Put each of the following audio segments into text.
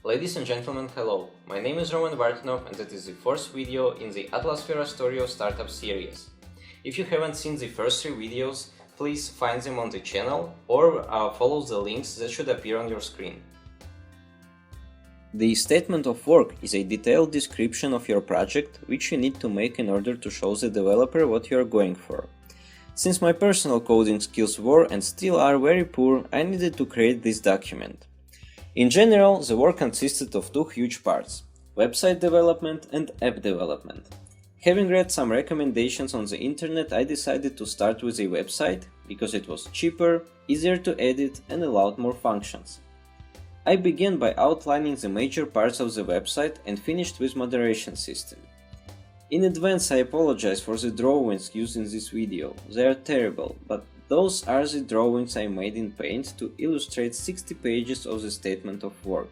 Ladies and gentlemen, hello. My name is Roman Vartinov and it is the first video in the Atlasfera Story of Startup series. If you haven't seen the first 3 videos, please find them on the channel or follow the links that should appear on your screen. The statement of work is a detailed description of your project which you need to make in order to show the developer what you are going for. Since my personal coding skills were and still are very poor, I needed to create this document. In general, the work consisted of 2 huge parts: website development and app development. Having read some recommendations on the internet, I decided to start with a website because it was cheaper, easier to edit and allowed more functions. I began by outlining the major parts of the website and finished with moderation system. In advance, I apologize for the drawings used in this video. They are terrible, but those are the drawings I made in Paint to illustrate 60 pages of the statement of work.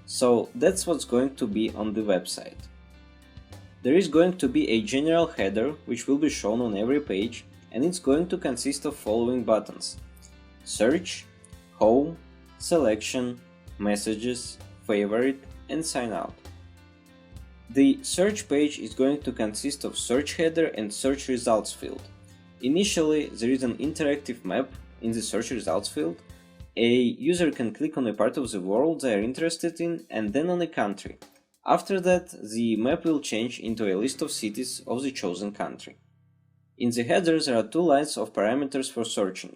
So that's what's going to be on the website. There is going to be a general header which will be shown on every page, and it's going to consist of following buttons: Search, Home, Selection, Messages, Favorite and Sign Out. The search page is going to consist of search header and search results field. Initially, there is an interactive map in the search results field. A user can click on a part of the world they are interested in and then on a country. After that, the map will change into a list of cities of the chosen country. In the header, there are 2 lines of parameters for searching: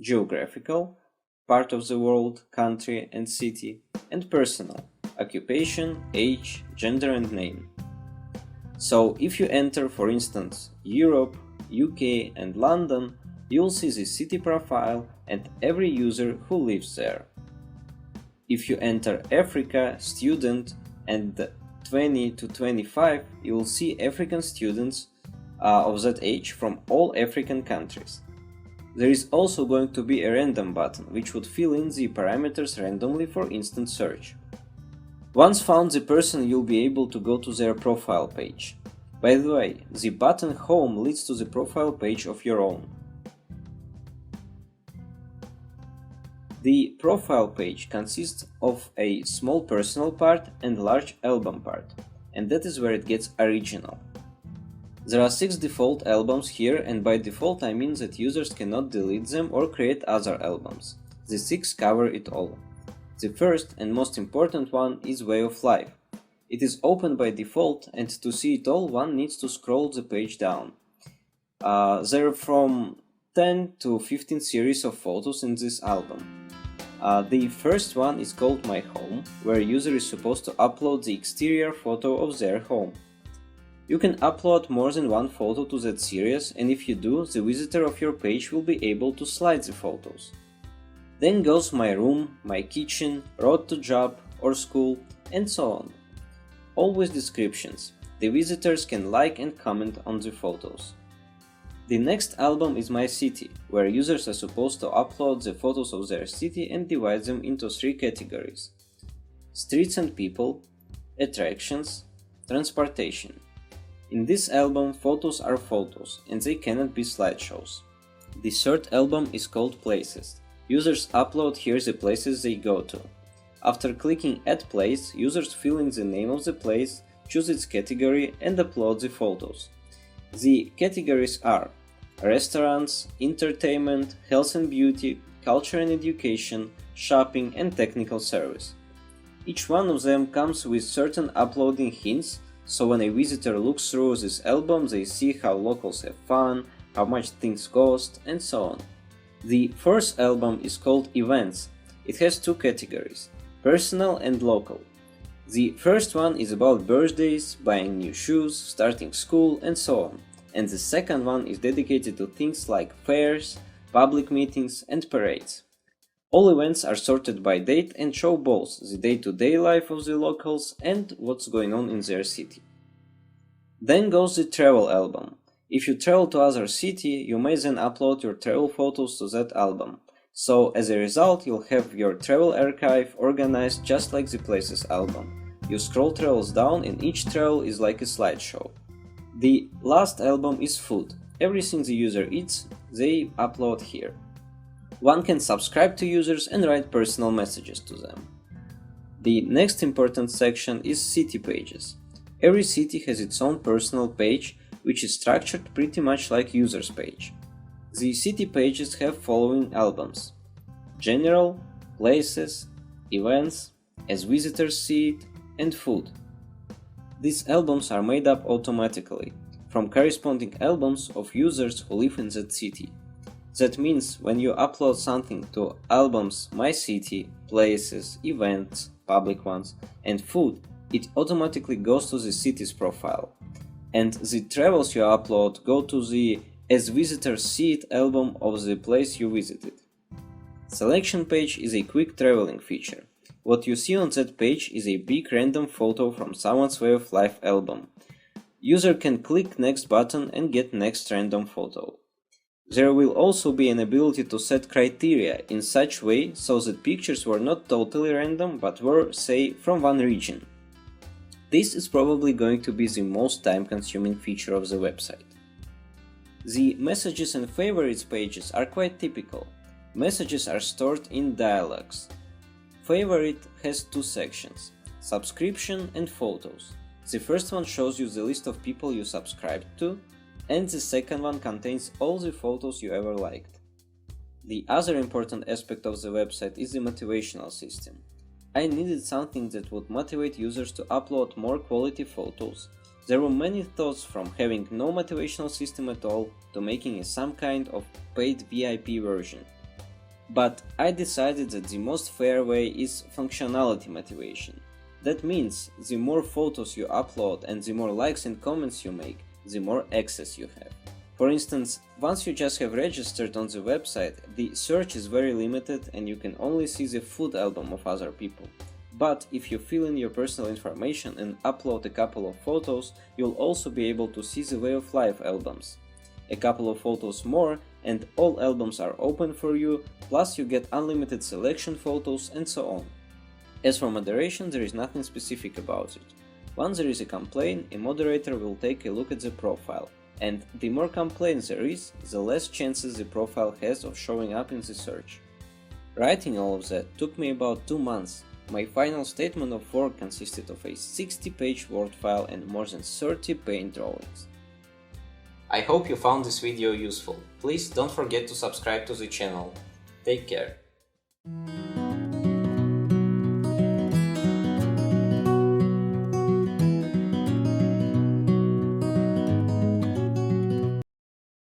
geographical, part of the world, country and city, and personal, occupation, age, gender and name. So if you enter, for instance, Europe, UK and London, you'll see the city profile and every user who lives there. If you enter Africa, student and 20 to 25, you will see African students of that age from all African countries. There is also going to be a random button which would fill in the parameters randomly for instant search. Once found the person, you'll be able to go to their profile page. By the way, the button Home leads to the profile page of your own. The profile page consists of a small personal part and large album part, and that is where it gets original. There are 6 default albums here, and by default I mean that users cannot delete them or create other albums. The 6 cover it all. The first and most important one is Way of Life. It is open by default, and to see it all one needs to scroll the page down. There are from 10 to 15 series of photos in this album. The first one is called My Home, where a user is supposed to upload the exterior photo of their home. You can upload more than 1 photo to that series, and if you do, the visitor of your page will be able to slide the photos. Then goes My Room, My Kitchen, Road to Job or School, and so on. Always descriptions. The visitors can like and comment on the photos. The next album is My City, where users are supposed to upload the photos of their city and divide them into 3 categories: streets and people, attractions, transportation. In this album, photos are photos and they cannot be slideshows. The third album is called Places. Users upload here the places they go to. After clicking Add Place, users fill in the name of the place, choose its category and upload the photos. The categories are restaurants, entertainment, health and beauty, culture and education, shopping and technical service. Each one of them comes with certain uploading hints, so when a visitor looks through this album they see how locals have fun, how much things cost, and so on. The fourth album is called Events. It has 2 categories: personal and local. The first one is about birthdays, buying new shoes, starting school and so on, and the second one is dedicated to things like fairs, public meetings and parades. All events are sorted by date and show both the day-to-day life of the locals and what's going on in their city. Then goes the travel album. If you travel to other city, you may then upload your travel photos to that album. So as a result, you'll have your travel archive organized just like the Places album. You scroll travels down and each travel is like a slideshow. The last album is Food. Everything the user eats, they upload here. One can subscribe to users and write personal messages to them. The next important section is city pages. Every city has its own personal page, which is structured pretty much like user's page. The city pages have following albums: general, places, events, as visitors see it, and food. These albums are made up automatically from corresponding albums of users who live in that city. That means when you upload something to albums My City, Places, Events, Public Ones, and Food, it automatically goes to the city's profile. And the travels you upload go to the As Visitors See It album of the place you visited. Selection page is a quick traveling feature. What you see on that page is a big random photo from someone's way of life album. User can click next button and get next random photo. There will also be an ability to set criteria in such way so that pictures were not totally random but were, say, from one region. This is probably going to be the most time-consuming feature of the website. The messages and favorites pages are quite typical. Messages are stored in dialogues. Favorite has two sections: subscription and photos. The first one shows you the list of people you subscribed to, and the second one contains all the photos you ever liked. The other important aspect of the website is the motivational system. I needed something that would motivate users to upload more quality photos. There were many thoughts, from having no motivational system at all to making some kind of paid VIP version. But I decided that the most fair way is functionality motivation. That means the more photos you upload and the more likes and comments you make, the more access you have. For instance, once you just have registered on the website, the search is very limited and you can only see the food album of other people. But if you fill in your personal information and upload a couple of photos, you'll also be able to see the way of life albums. A couple of photos more and all albums are open for you, plus you get unlimited selection photos and so on. As for moderation, there is nothing specific about it. Once there is a complaint, a moderator will take a look at the profile, and the more complaints there is, the less chances the profile has of showing up in the search. Writing all of that took me about 2 months. My final statement of work consisted of a 60-page Word file and more than 30 paint drawings. I hope you found this video useful. Please don't forget to subscribe to the channel. Take care.